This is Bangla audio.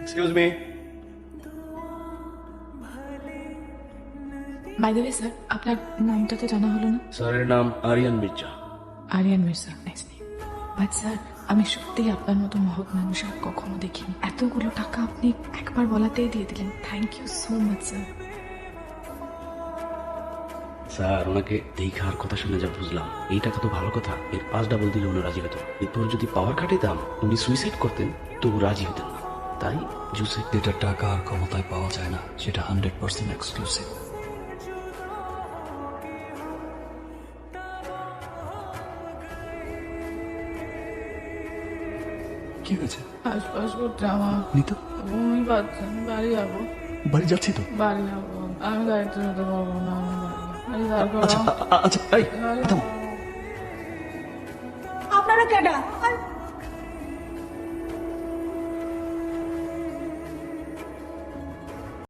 Excuse me. By the way sir, আপনার নামটা তো জানা হলো না। স্যারের নাম Aryan Mirza. Aryan Mirza, nice name. But sir, আমি সত্যিই আপনার মতো মহৎ মানুষ আর কখনো দেখিনি। এতগুলো টাকা আপনি একবার বলাতেই দিয়ে দিলেন। Thank you so much sir. Sir ওনাকে দেখার কথা শুনে যা বুঝলাম, এই টাকা তো ভালো কথা, এর 5 ডাবল দিলে উনি রাজি হতেন। এরপর যদি পাওয়ার খাটাইতাম উনি সুইসাইড করতেন, তবু রাজি হতেন না। তাই জুসে যেটা টাকা আর ক্ষমতায় পাওয়া যায় না, সেটা 100% এক্সক্লুসিভ। কি হয়েছে? পাসপোর্টটা আমার নিতো বমি পাচ্ছে, আমি বাড়ি যাবো। বাড়ি যাচ্ছি তো। বাড়ি যাবো, আমি গাড়িতে যেতে পারবো না, আমি বাড়ি যাবো। আচ্ছা আচ্ছা, এই থামো। আপনারা কেডা?